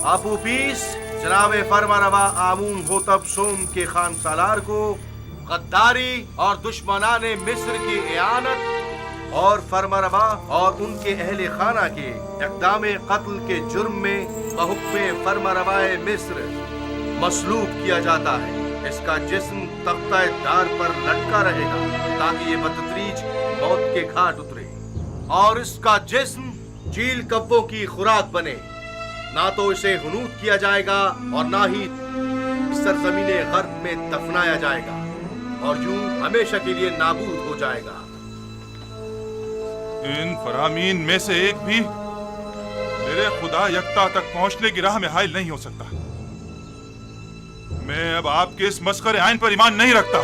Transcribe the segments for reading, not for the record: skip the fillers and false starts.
آپو پیس جناب فرمانروا آمون ہوتب سوم کے خان سالار کو غداری اور دشمنان مصر کی اعانت اور فرمانروا اور ان کے اہل خانہ کے اقدام قتل کے جرم میں بحکم فرمانروائے مصر مصلوب کیا جاتا ہے۔ اس کا جسم تختہ دار پر لٹکا رہے گا تاکہ یہ بتدریج موت کے گھاٹ اترے، اور اس کا جسم چیل کبوں کی خوراک بنے۔ نہ تو اسے حنوط کیا جائے گا اور نہ ہی سرزمین غرب میں دفنایا جائے گا، اور یوں ہمیشہ کے لیے نابود ہو جائے گا۔ ان فرامین میں سے ایک بھی میرے خدا یکتا تک پہنچنے کی راہ میں حائل نہیں ہو سکتا۔ میں اب آپ کے اس مسخرے آئین پر ایمان نہیں رکھتا۔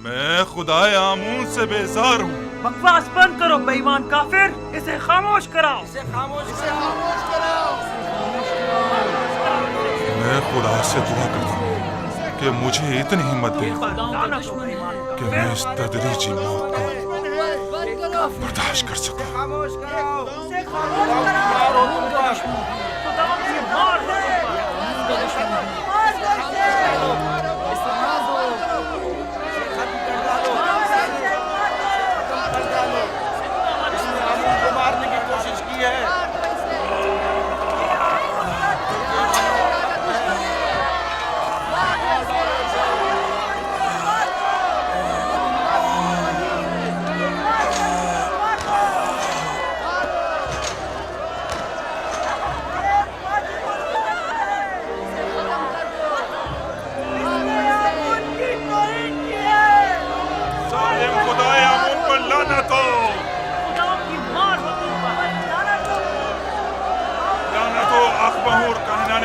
میں خدا آمون سے بیزار ہوں۔ بکواس بند کرو بے ایمان کافر، اسے خاموش کراؤ۔ میں خدا سے دعا کرتا ہوں کہ مجھے اتنی ہمت دے کہ میں اس تدریجی موت کو برداشت کر سکوں۔ مارنے کی کوشش کی ہے۔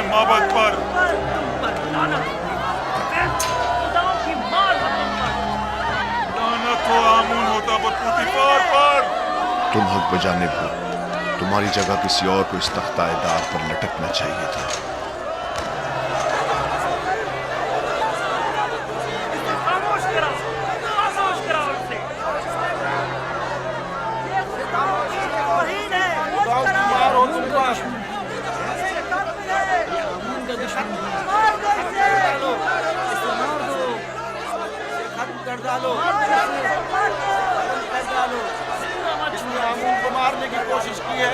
معبد پر لعنت ہو آمون ہوتا پوتیفار پر۔ تم حق بجانب ہو، تمہاری جگہ کسی اور کو اس تختہ دار پر لٹکنا چاہیے تھا۔ مارنے کی کوشش کی ہے۔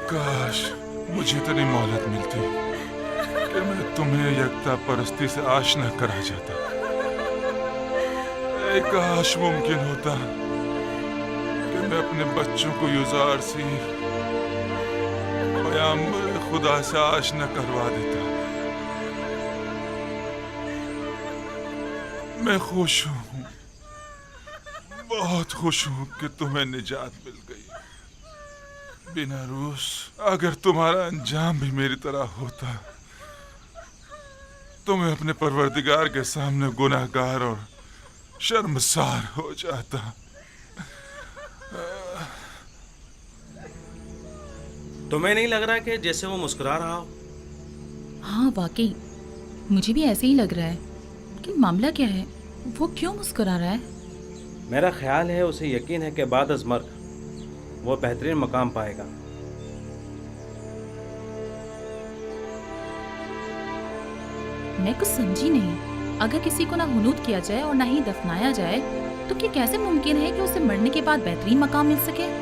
کاش مجھے اتنی مہلت ملتی کہ میں تمہیں یکتا پرستی سے آشنا کرا جاتا۔ اے کاش ممکن ہوتا کہ میں اپنے بچوں کو یزار سی پیغمبر خدا سے آشنا کروا دیتا۔ میں خوش ہوں، بہت خوش ہوں کہ تمہیں نجات مل گئی۔ بنا روس اگر تمہارا انجام بھی میری طرح ہوتا تو میں اپنے پروردگار کے سامنے گناہگار اور شرمسار ہو جاتا۔ تمہیں نہیں لگ رہا کہ جیسے وہ مسکرا رہا ہو؟ ہاں واقعی مجھے بھی ایسے ہی لگ رہا ہے، لیکن معاملہ کیا ہے؟ وہ کیوں مسکرا رہا ہے؟ میرا خیال ہے اسے یقین ہے کہ بعد از مرگ وہ بہترین مقام پائے گا۔ میں کچھ سمجھی نہیں، اگر کسی کو نہ حنوط کیا جائے اور نہ ہی دفنایا جائے تو کیا کیسے ممکن ہے کہ اسے مرنے کے بعد بہترین مقام مل سکے؟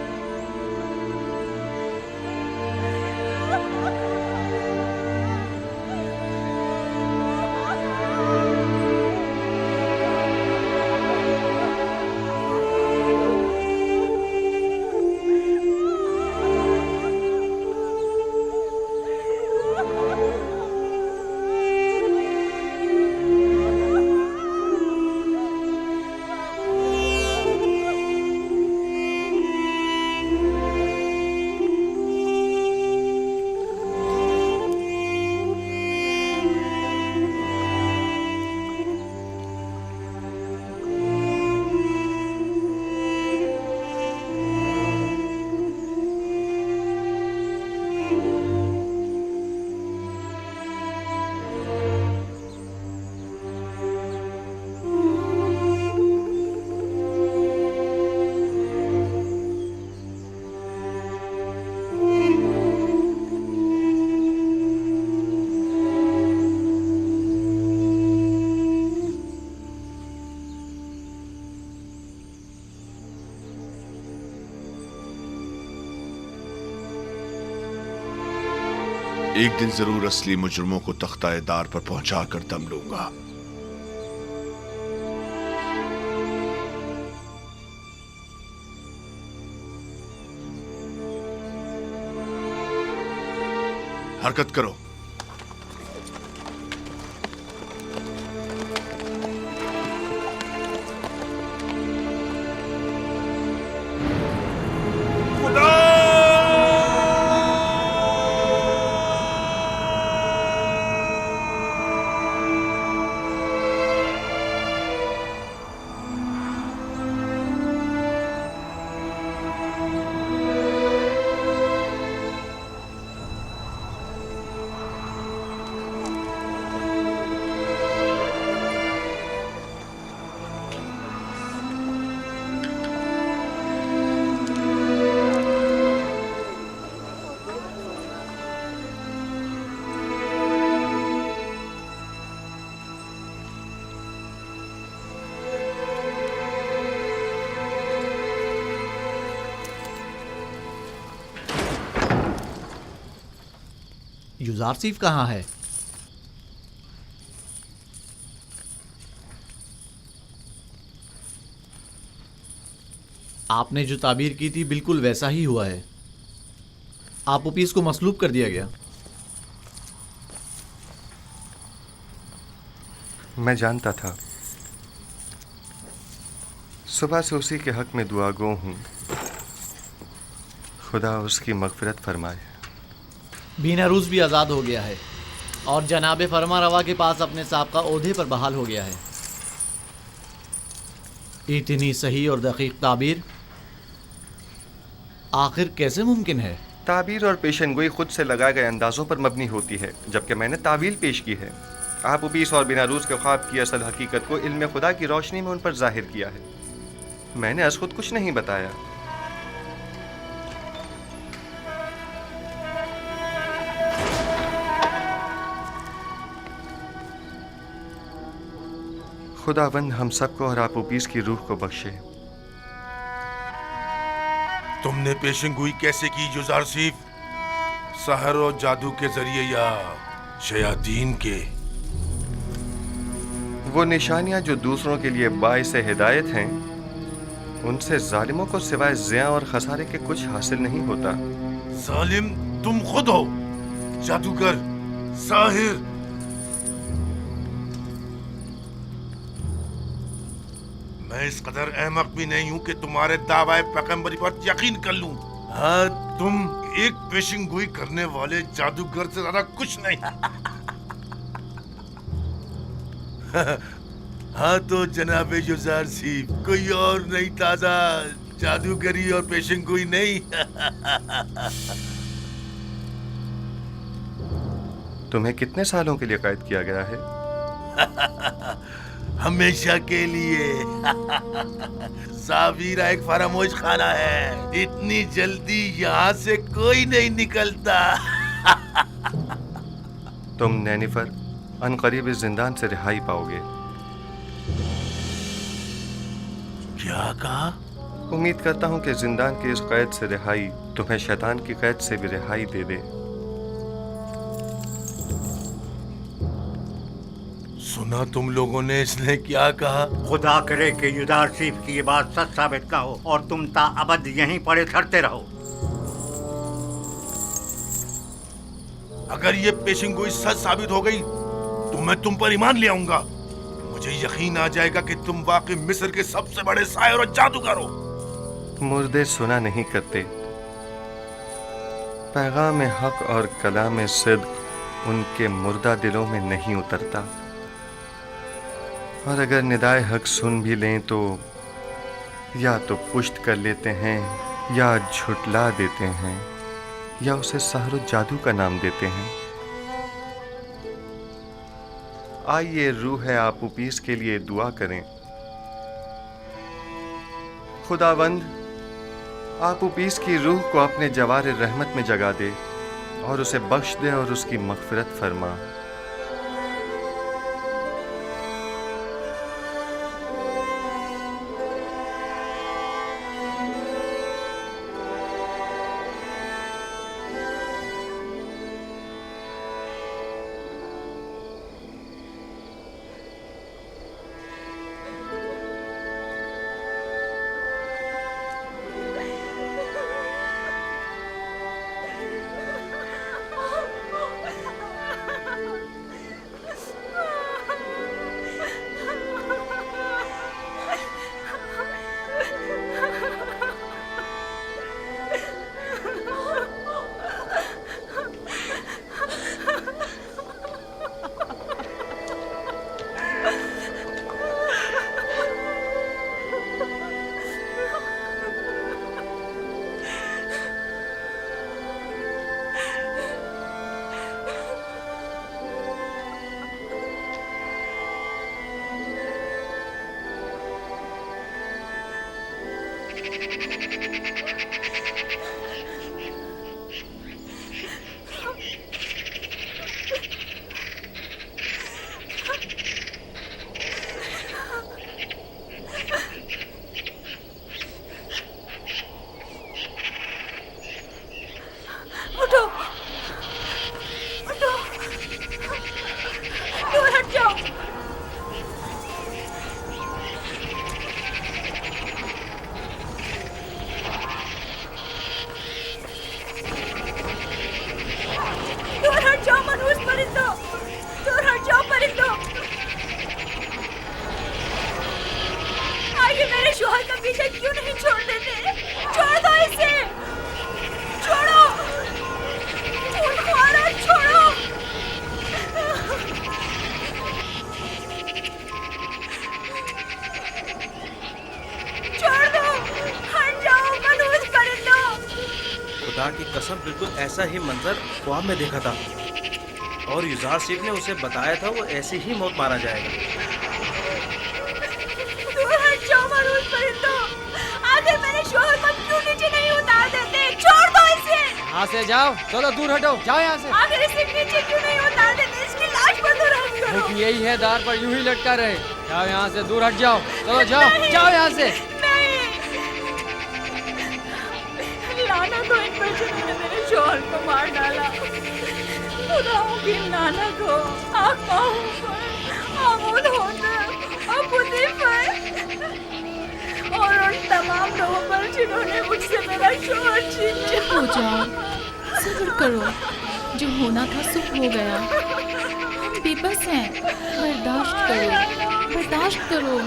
एक दिन जरूर असली मुजरमों को तख्ता दार पर पहुंचा कर दम लूंगा। हरकत करो। युजारसीफ कहाँ है? आपने जो ताबीर की थी बिल्कुल वैसा ही हुआ है। आप ओपीस को मसलूब कर दिया गया। मैं जानता था। सुबह से उसी के हक में दुआ गो हूँ। खुदा उसकी मगफिरत फरमाए। बीनारूस भी आज़ाद हो गया है और जनाब फरमा रवा के पास अपने साबका ओहदे पर बहाल हो गया है। इतनी सही और दकीक ताबीर आखिर कैसे मुमकिन है? ताबीर और पेशनगोई खुद से लगाए गए अंदाज़ों पर मबनी होती है, जबकि मैंने तावील पेश की है। आप उबीस और बिनारूस के ख्वाब की असल हकीकत को इल्म खुदा की रोशनी में उन पर जाहिर किया है। मैंने अस खुद कुछ नहीं बताया। खुदावंद हम सबको और आप उबीस की रूह को बख्शे। तुमने पेशेंगोई कैसे की युजारसीफ? सहर और जादू के जरिए या शयातीन के? वो निशानियां जो दूसरों के लिए बाइस हिदायत हैं, उनसे जालिमों को सिवाय ज़िया और खसारे के कुछ हासिल नहीं होता। जालिम तुम खुद हो, जादूगर, साहिर। मैं इस कदर अहमक भी नहीं हूं कि तुम्हारे दावाए पैगंबरी पर यकीन कर लूं। हाँ, तुम एक पेशिंगोई करने वाले जादूगर से ज्यादा कुछ नहीं। हाँ तो जनाब युजारसीफ, कोई और नहीं, ताजा जादूगरी और पेशिंगोई नहीं। तुम्हें कितने सालों के लिए कैद किया गया है? हमेशा के लिए। जावीरा एक फरामोश खाना है, इतनी जल्दी यहाँ से कोई नहीं निकलता। तुम नैनिफर अनकरीब इस जिंदान से रिहाई पाओगे। क्या कहा? उम्मीद करता हूँ कि जिंदान की इस कैद से रिहाई तुम्हें शैतान की कैद से भी रिहाई दे दे। सुना तुम लोगों ने इसने क्या कहा? खुदा करे कि युजारसीफ की ये बात सच साबित ना हो और तुम ताअबद यहीं पड़े थरते रहो। अगर ये पेशिंगोई सच साबित हो गई तो मैं तुम पर ईमान ले आऊंगा। मुझे यकीन आ जाएगा कि तुम वाकई मिस्र के सबसे बड़े साहिर और जादूगर हो। मुर्दे सुना नहीं करते। पैगाम हक और कलाम सिद्क उनके मुर्दा दिलों में नहीं उतरता, और अगर निदाए हक सुन भी लें तो या तो पुष्ट कर लेते हैं या झुटला देते हैं या उसे सहर जादू का नाम देते हैं। आइए रूह है आप उपीस के लिए दुआ करें। खुदावंद आप उपीस की रूह को अपने जवार रहमत में जगा दे और उसे बख्श दे और उसकी मगफिरत फरमा। پرندوں، دور ہٹ جاؤ پرندوں. آگے میرے شوہر کا پیچھا کیوں نہیں چھوڑ دیتے؟ چھوڑ دو اسے، چھوڑو، خونخوارا چھوڑو. چھوڑ دو، ہٹ جاؤ منحوس پرندوں. خدا کی قسم بالکل ایسا ہی منظر خواب میں دیکھا تھا، اور یزار سیف نے اسے بتایا تھا وہ ایسی ہی موت مارا جائے گا. دور ہٹ جاؤ منحوس پرندوں. آخر میرے شوہر کو کیوں نیچے نہیں اتار دیتے؟ چھوڑ دو اسے. یہاں سے جاؤ، چلو دور ہٹو، جاؤ یہاں سے. آخر اسے نیچے کیوں نہیں اتار دیتے؟ اس کی لاش پر تو رحم کرو. یہی ہے، دار پر یوں ہی لٹکا رہے. جاؤ یہاں سے، دور ہٹ جاؤ، چلو جاؤ، جاؤ یہاں سے. لعنت ہو ان پر جنہوں نے میرے شوہر کو مار ڈالا. خداؤں کی لعنت ہو آقاؤں پر، آمود ہوتا اور خودی پر، اور ان تمام لوگوں پر جنہوں نے مجھ سے میرا شوہر چھین لیا. ہو جاؤ، صبر کرو، جو ہونا تھا سب ہو گیا. ہم بے بس ہیں، برداشت کرو، برداشت کرو.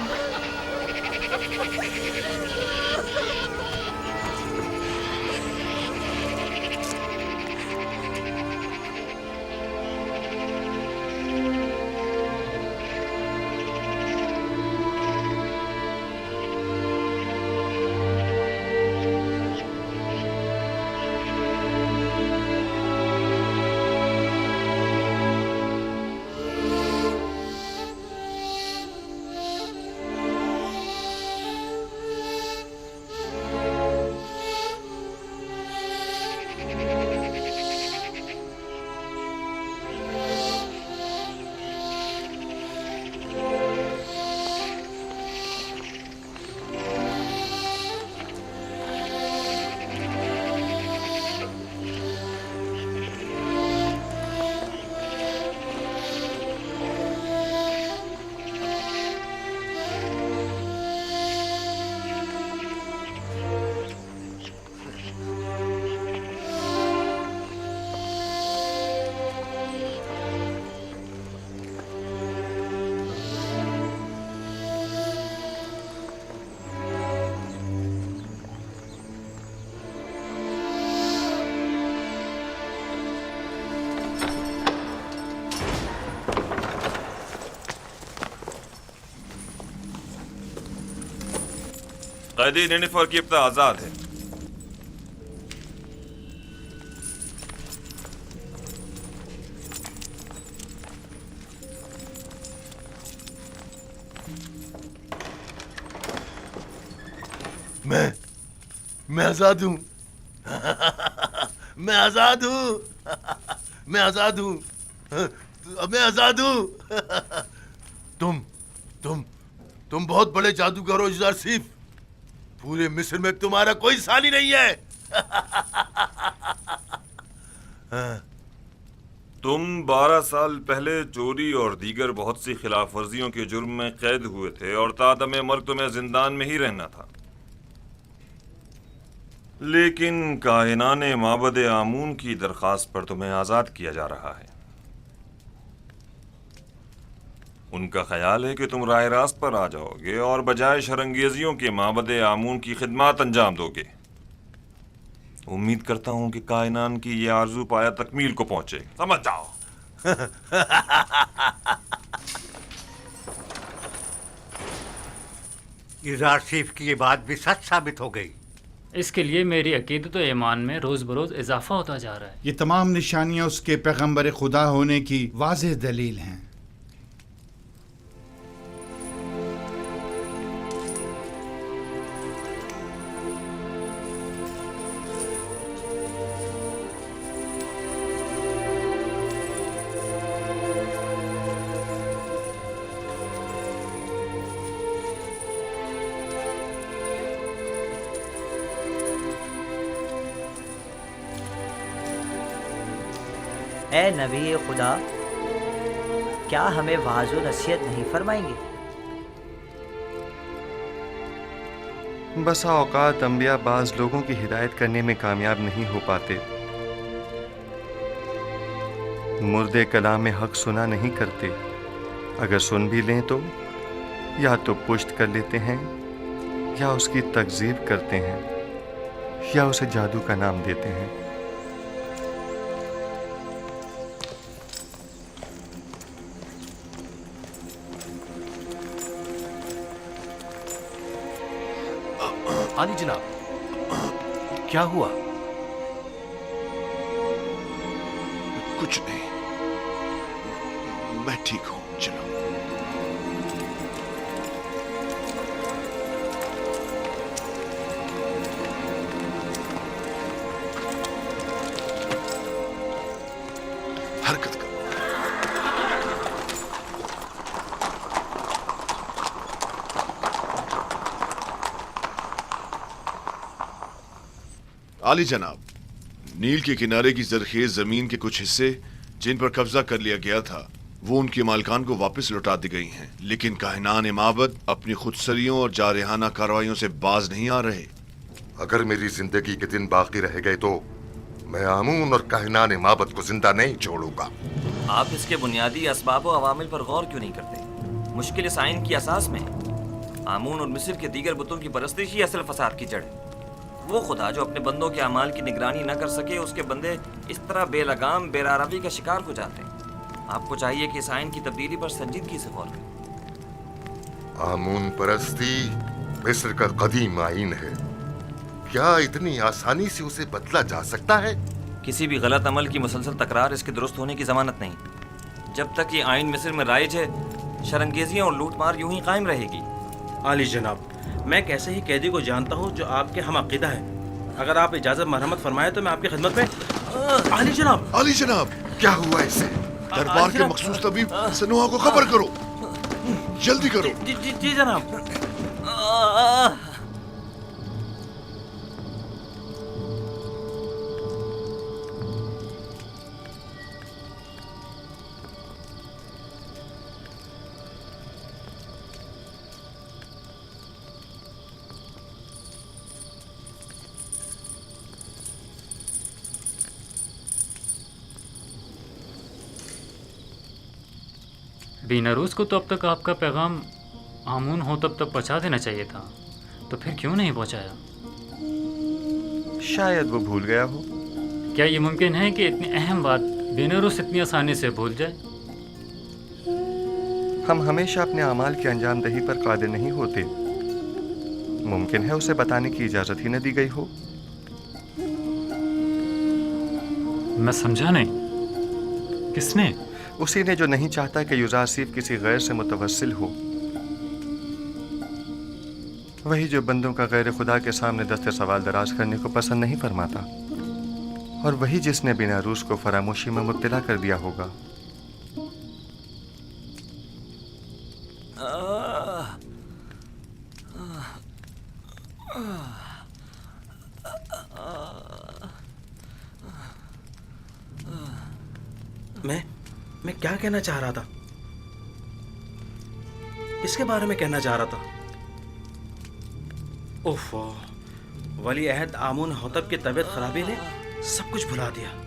قیدی نینیفر کی ابتدا آزاد ہے. میں آزاد ہوں. میں آزاد ہوں. میں آزاد ہوں. میں آزاد ہوں. تم بہت بڑے جادوگر ہو یزار سیف. پورے مصر میں تمہارا کوئی ثانی نہیں ہے. تم 12 سال پہلے چوری اور دیگر بہت سی خلاف ورزیوں کے جرم میں قید ہوئے تھے اور تادم مرگ تمہیں زندان میں ہی رہنا تھا. لیکن کاہنان معبد آمون کی درخواست پر تمہیں آزاد کیا جا رہا ہے. ان کا خیال ہے کہ تم راہ راست پر آ جاؤ گے اور بجائے شرنگیزیوں کے معبد آمون کی خدمات انجام دو گے. امید کرتا ہوں کہ کائنان کی یہ آرزو پایا تکمیل کو پہنچے. سمجھ جاؤ. یزار سیف کی یہ بات بھی سچ ثابت ہو گئی. اس کے لیے میری عقیدت و ایمان میں روز بروز اضافہ ہوتا جا رہا ہے. یہ تمام نشانیاں اس کے پیغمبر خدا ہونے کی واضح دلیل ہیں. اے نبی خدا، کیا ہمیں وعظ و نصیحت نہیں فرمائیں گے؟ بسا اوقات انبیاء بعض لوگوں کی ہدایت کرنے میں کامیاب نہیں ہو پاتے. मुर्दे कलाम हक सुना नहीं करते, अगर सुन भी लें तो या तो पुश्त कर लेते हैं या उसकी तकज़ीब करते हैं या उसे जादू का नाम देते हैं। आली जनाब, क्या हुआ? कुछ नहीं, मैं ठीक हूं, चलो। हरकत करो। आली जनाब, नील के किनारे की जरखेज जमीन के कुछ हिस्से जिन पर कब्जा कर लिया गया था वो उनके मालिकान को वापस लौटा दी गई हैं, लेकिन काहिनान माबद अपनी खुदसरियों और जारहाना कार्रवाइयों से बाज नहीं आ रहे। अगर मेरी जिंदगी के दिन बाकी रह गए तो मैं आमून और काहिनान माबद को जिंदा नहीं छोड़ूंगा। आप इसके बुनियादी असबाब और अवामिल पर गौर क्यों नहीं करते? मुश्किल इस आइन की असास में आमून और मिस्र के दीगर बुतों की परस्तिश ही असल फसाद की जड़ है। वो खुदा जो अपने बंदों के अमाल की निगरानी न कर सके, उसके बंदे इस तरह बेलगाम बेरारवी का शिकार हो जाते हैं। आपको चाहिए कि इस आइन की तब्दीली पर संजीदगी से गौर करें। आमून परस्ती मिस्र का कदीम आइन है, क्या इतनी आसानी से उसे बदला जा सकता है? किसी भी गलत अमल की मुसलसल तकरार इसके दुरुस्त होने की जमानत नहीं। जब तक ये आइन मिस्र में राइज है, शरंगेजियाँ और लूटमार यूं ही कायम रहेगी। आली जनाब, मैं एक ऐसे ही कैदी को जानता हूँ जो आपके हम अकीदा है। अगर आप इजाजत मरहमत फरमाए तो मैं आपकी खिदमत में। आली जनाब, आली जनाब, क्या हुआ इसे? दरबार के मखसूस तबीब सनुआ को खबर करो, जल्दी करो। जी जनाब। बीनारूस को तो अब तक आपका पैगाम आमून हो तब तक पहुंचा देना चाहिए था, तो फिर क्यों नहीं पहुंचाया? शायद वो भूल गया हो। क्या ये मुमकिन है कि इतनी अहम बात बीनारूस इतनी आसानी से भूल जाए? हम हमेशा अपने अमाल की अंजाम दही पर कादिर नहीं होते। मुमकिन है उसे बताने की इजाजत ही न दी गई हो। मैं समझा नहीं, किसने? उसी ने जो नहीं चाहता कि युजासिफ किसी गैर से मुतवस्सिल हो, वही जो बंदों का गैर खुदा के सामने दस्ते सवाल दराज करने को पसंद नहीं फरमाता, और वही जिसने बीनारूस को फरामोशी में मुब्तला कर दिया होगा। मैं क्या कहना चाह रहा था? किसके बारे में कहना चाह रहा था? ओफो, वली अहद आमून होतब की तबीयत खराबी ने सब कुछ भुला दिया।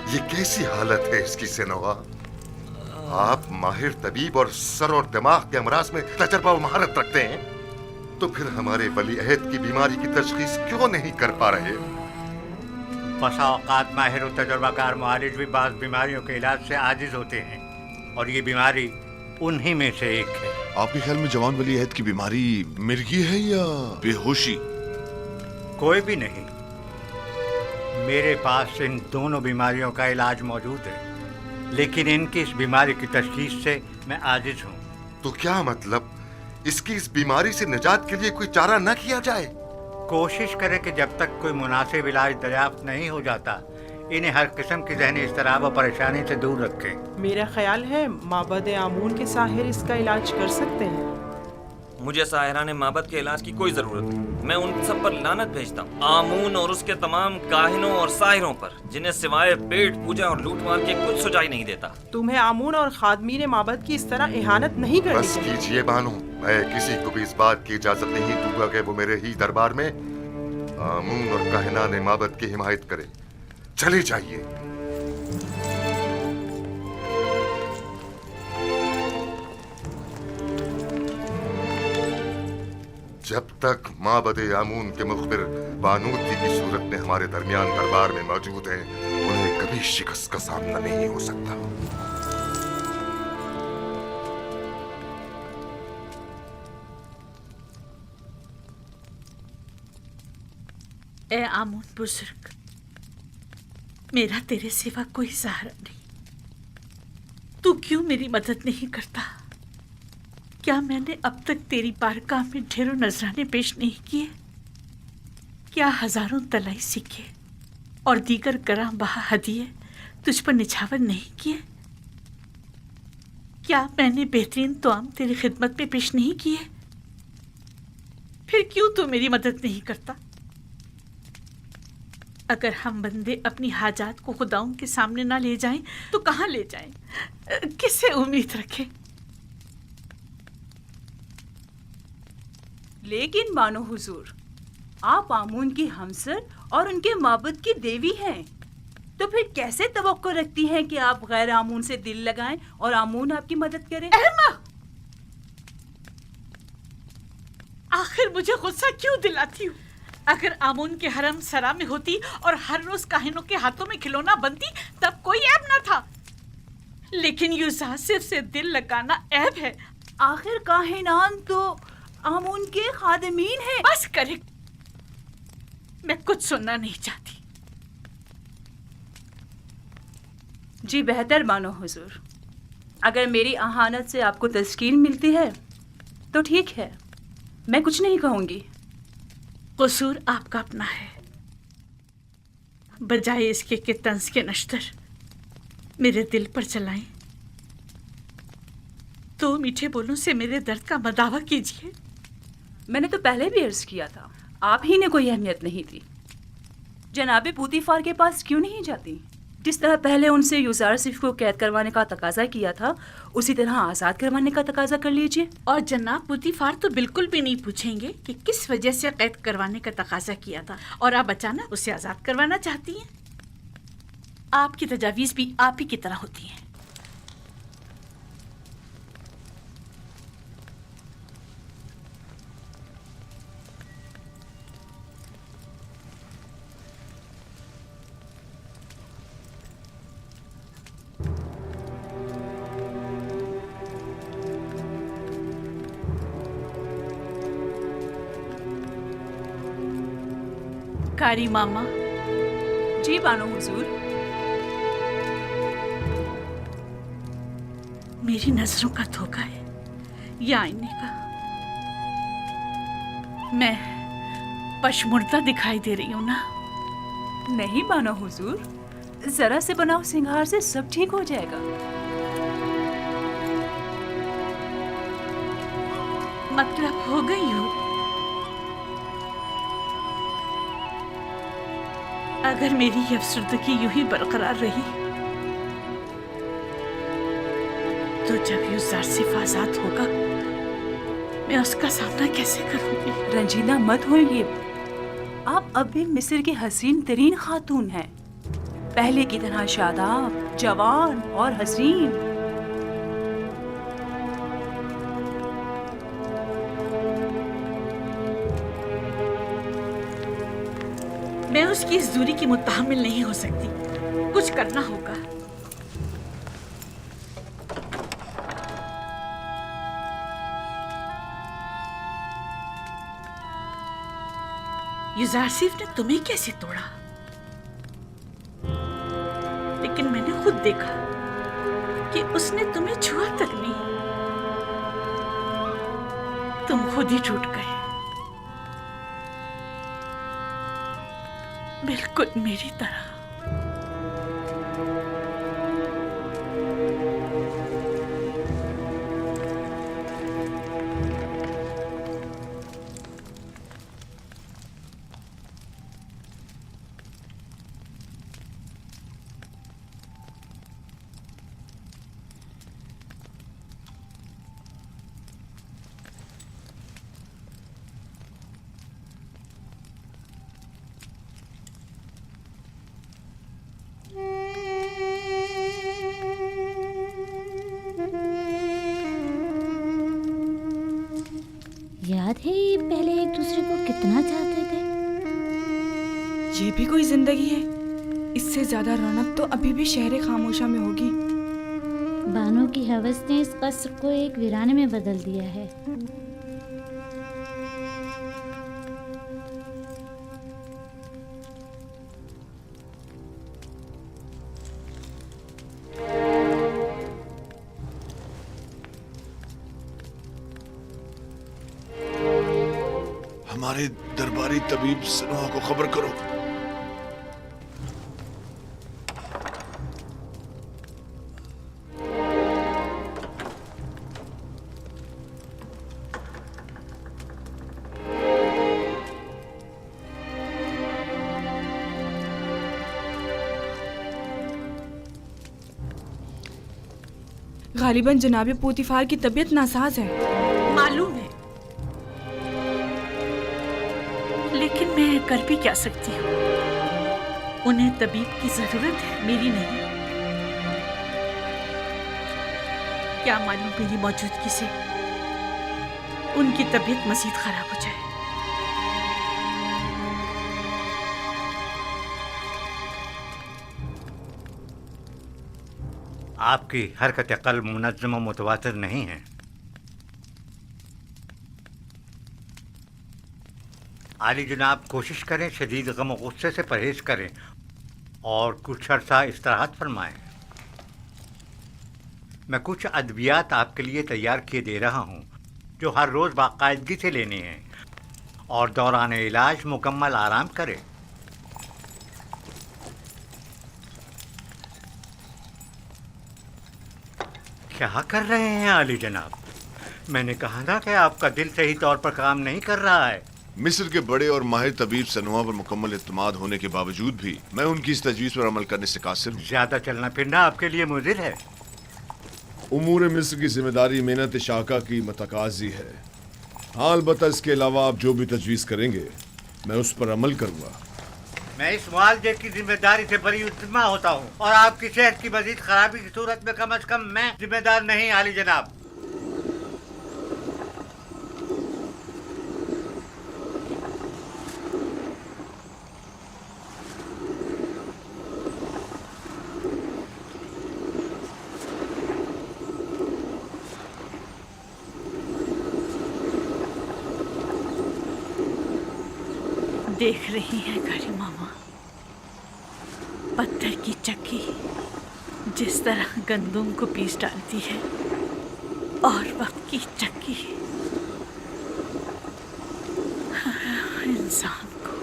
ये कैसी हालत है इसकी सेनवा? आप माहिर तबीब और सर और दिमाग के अमराज में तजर्बा और महारत रखते हैं, तो फिर हमारे वली अहद की बीमारी की तशखीस क्यों नहीं कर पा रहे? बसा औकात माहिर और तजर्बाकार मुआलिज भी बाज़ बीमारियों के इलाज से आजिज होते हैं, और ये बीमारी उन्हीं में से एक है। आपके ख्याल में जवान वली अहद की बीमारी मिर्गी है या बेहोशी? कोई भी नहीं। मेरे पास इन दोनों बीमारियों का इलाज मौजूद है, लेकिन इनकी इस बीमारी की तशखीस से मैं आजिज हूँ। तो क्या मतलब, इसकी इस बीमारी से निजात के लिए कोई चारा न किया जाए? कोशिश करें कि जब तक कोई मुनासिब इलाज दरियाफ्त नहीं हो जाता, इन्हें हर किस्म की ज़हनी इज़्तिराब और परेशानी से दूर रखें। मेरा ख्याल है माबद आमून के साहिर इसका इलाज कर सकते हैं। मुझे साहिरान माबद के इलाज की कोई जरूरत नहीं। मैं उन सब पर लानत भेजता हूँ, आमून और उसके तमाम काहिनों और साहिरों पर, जिन्हें सिवाय पेट पूजा और लूटमार के कुछ सुझाई नहीं देता। तुम्हें आमून और खादमीन माबद की इस तरह इहानत नहीं करनी बस कीजिए बानो, मैं किसी को भी इस बात की इजाजत नहीं दूंगा कि वो मेरे ही दरबार में आमून और काहिनान माबद की हिमायत करे। चले जाइए। जब तक माबद आमून के मुखबिर बानूती की सूरत में हमारे दरमियान दरबार में मौजूद है, उन्हें कभी शिकस्त का सामना नहीं हो सकता। ए आमून बुजुर्ग, मेरा तेरे सिवा कोई सहारा नहीं। तू क्यों मेरी मदद नहीं करता? क्या मैंने अब तक तेरी बारगाह में ढेरों नजराने पेश नहीं किए? क्या हजारों तलाई सिक्के और दीगर गरां बहा हदिये तुझ पर निछावर नहीं किए? क्या मैंने बेहतरीन तोआम तेरी खिदमत में पेश नहीं किए? फिर क्यों तू मेरी मदद नहीं करता? अगर हम बंदे अपनी हाजात को खुदाओं के सामने ना ले जाएं तो कहाँ ले जाएं? किससे उम्मीद रखें? लेकिन मानो हुजूर, आप आमून की हमसर और उनके माबूद की देवी हैं, तो फिर कैसे तवक्को रखती हैं कि आप गैर आमून से दिल लगाएं और आमून आपकी मदद करे? आखिर मुझे गुस्सा क्यों दिलाती हूँ? अगर आमून के हरम सरा में होती और हर रोज काहिनों के हाथों में खिलौना बनती तब कोई ऐब ना था, लेकिन यूजासिफ से दिल लगाना ऐब है। आखिर काहिनान तो आमून के खादिमीन हैं। बस करे, मैं कुछ सुनना नहीं चाहती। जी बेहतर मानो हुजूर, अगर मेरी अहानत से आपको तस्कीन मिलती है तो ठीक है, मैं कुछ नहीं कहूंगी। कसूर आपका अपना है, बजाय इसके कि तंज के नश्तर मेरे दिल पर चलाएं, तो मीठे बोलों से मेरे दर्द का मदावा कीजिए। मैंने तो पहले भी अर्ज किया था, आप ही ने कोई अहमियत नहीं दी। जनाबे पूतीफार के पास क्यों नहीं जाती? जिस तरह पहले उनसे यूजारसिफ को कैद करवाने का तकाजा किया था, उसी तरह आज़ाद करवाने का तकाजा कर लीजिए। और जनाब पूतीफार तो बिल्कुल भी नहीं पूछेंगे कि किस वजह से कैद करवाने का तकाजा किया था और आप अचानक उसे आज़ाद करवाना चाहती हैं। आपकी तजावीज़ भी आप ही की तरह होती हैं। कारी मामा। जी बानो हुजूर। मेरी नजरों का धोखा है या आईने का? मैं पशमुर्दा दिखाई दे रही हूँ ना? नहीं बानो हुजूर, जरा से बनाओ सिंगार से सब ठीक हो जाएगा। मतलब हो गई हूँ? अगर मेरी ये अफसरदगी यूं ही बरकरार रही तो जब यूजारसिफ आजाद होगा, मैं उसका सामना कैसे करूंगी? रंजीदा मत होइए, आप अब भी मिस्र की हसीन तरीन खातून हैं, पहले की तरह शादाब, जवान और हसीन। मैं उसकी इस दूरी की मुत्तहमिल नहीं हो सकती, कुछ करना होगा। यूजारसिफ ने तुम्हें कैसे तोड़ा? लेकिन मैंने खुद देखा कि उसने तुम्हें छुआ तक नहीं। तुम खुद ही टूट गए, बिल्कुल मेरी तरह। कितना चाहते थे। ये भी कोई जिंदगी है। इससे ज्यादा रौनक तो अभी भी शहर खामोशा में होगी। बानो की हवस ने इस कस्र को एक वीराने में बदल दिया है। हमारे दरबारी तबीब सनोहा को खबर करो। गालिबन जनाब पोतीफार की तबीयत नासाज है। मालूम है, लेकिन मैं कर भी क्या सकती हूँ। उन्हें तबीब की जरूरत है, मेरी नहीं। क्या मालूम मेरी मौजूदगी से उनकी तबीयत मजीद खराब हो जाए। आपकी हरकत क़ल्ब मुनज़्ज़म व मुतवातिर नहीं है। आली जनाब, कोशिश करें शदीद गम और गुस्से से परहेज़ करें और कुछ अर्सा इस्तिराहत फरमाएं। मैं कुछ अद्वियात आपके लिए तैयार किए दे रहा हूँ जो हर रोज़ बाकायदगी से लेने हैं और दौरान इलाज मुकम्मल आराम करें। क्या कर रहे हैं आली जनाब? मैंने कहा ना कि आपका दिल सही तौर पर काम नहीं कर रहा है। मिस्र के बड़े और माहिर तबीब सनोहा पर मुकम्मल इत्मीनान होने के बावजूद भी मैं उनकी इस तजवीज़ पर अमल करने से कासिर हूँ। ज्यादा चलना फिरना आपके लिए मुज़िर है। उमूर मिस्र की जिम्मेदारी मेहनत शाका की मतकाजी है। हाँ, अलबत्ता इसके अलावा आप जो भी तजवीज़ करेंगे मैं उस पर अमल करूँगा। मैं इस मुआवजे की जिम्मेदारी से बरी उतमा होता हूँ और आपकी सेहत की मजीद खराबी की सूरत में कम से कम मैं जिम्मेदार नहीं आली जनाब। देख रही हैं घड़ी मामा, पत्थर की चक्की जिस तरह गंदुम को पीस डालती है और वक्त की चक्की इंसान को।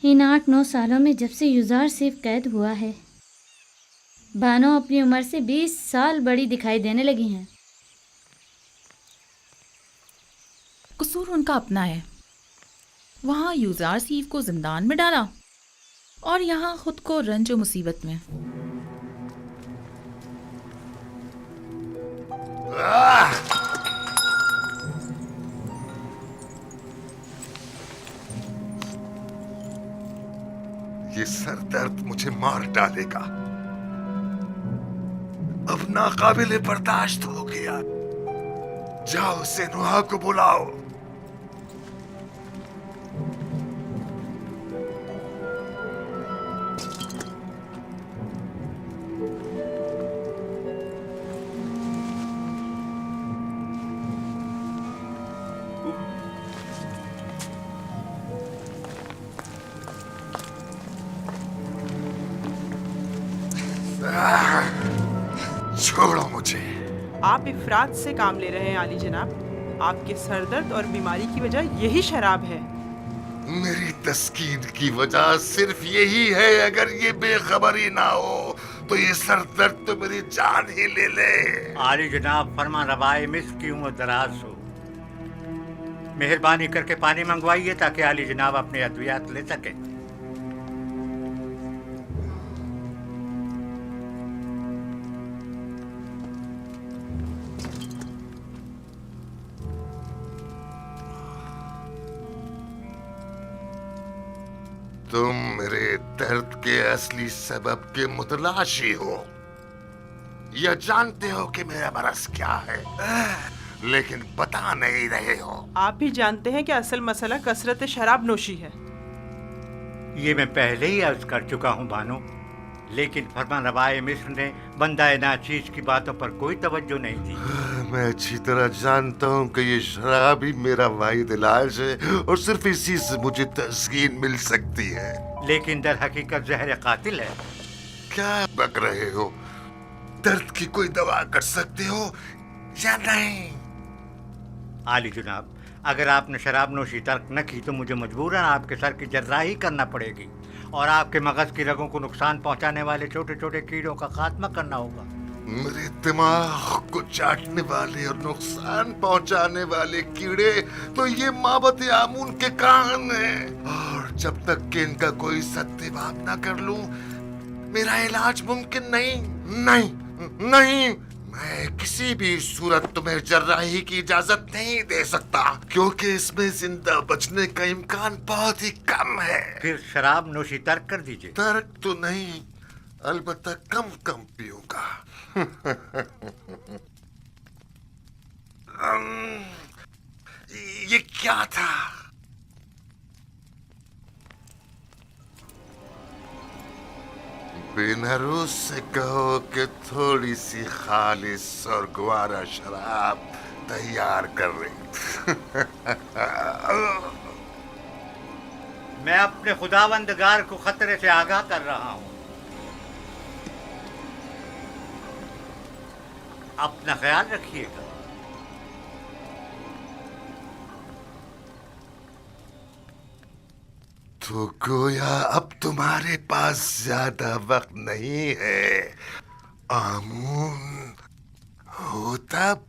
इन 8-9 सालों में जब से युजार सिर्फ कैद हुआ है, बानो अपनी उम्र से 20 साल बड़ी दिखाई देने लगी हैं। कसूर उनका अपना है। वहाँ युजार सीफ को जिंदान में डाला और यहाँ खुद को रंज और मुसीबत में। ये सर दर्द मुझे मार डालेगा। अब नाकाबिले बर्दाश्त हो गया। जाओ सनोहा को बुलाओ। छोड़ो मुझे। आप इफरात से काम ले रहे हैं आली जनाब। आपके सरदर्द और बीमारी की वजह यही शराब है। मेरी तस्कीन की वजह सिर्फ यही है। अगर ये बेखबरी ना हो तो ये सर दर्द तो मेरी जान ही ले ले। आली जनाब, फरमा रवाए मिस्र की उम्र दराज हो। मेहरबानी करके पानी मंगवाइए ताकि आली जनाब अपने अद्वियात ले सके। तुम मेरे दर्द के असली सबब के मुतलाशी हो। यह जानते हो कि मेरा मरज क्या है, लेकिन बता नहीं रहे हो। आप भी जानते हैं कि असल मसला कसरत शराब नोशी है। ये मैं पहले ही अर्ज कर चुका हूँ बानो, लेकिन फरमानरवाए मिस्र ने बंदा नाचीज की बातों पर कोई तवज्जो नहीं दी। मैं अच्छी तरह जानता हूँ कि ये शराब ही मेरा वाहिद इलाज है और सिर्फ इसी से मुझे तस्कीन मिल सकती है। लेकिन दर हकीकत जहर कातिल है। क्या बक रहे हो? दर्द की कोई दवा कर सकते हो या नहीं? आली जनाब, अगर आपने शराब नोशी तर्क न की तो मुझे मजबूरन आपके सर की जर्राही करना पड़ेगी और आपके मगज की रगों को नुकसान पहुंचाने वाले छोटे छोटे कीड़ों का खात्मा करना होगा। मेरे दिमाग को चाटने वाले और नुकसान पहुंचाने वाले कीड़े तो ये माबत आमून के कान हैं, और जब तक कि इनका कोई सत्यापात न कर लूं मेरा इलाज मुमकिन नहीं। नहीं नहीं, मैं किसी भी सूरत तुम्हें जर्राही की इजाजत नहीं दे सकता, क्योंकि इसमें जिंदा बचने का इम्कान बहुत ही कम है। फिर शराब नोशी तर्क कर दीजिए। तर्क तो नहीं, अलबत्ता कम कम पीऊंगा। ये क्या था? बेनारूस से कहो कि थोड़ी सी खालिस और ग्वारा शराब तैयार कर रही। मैं अपने खुदावंदगार को खतरे से आगाह कर रहा हूँ। अपना ख्याल रखिएगा। तो गोया अब तुम्हारे पास ज्यादा वक्त नहीं है आमून। हो तब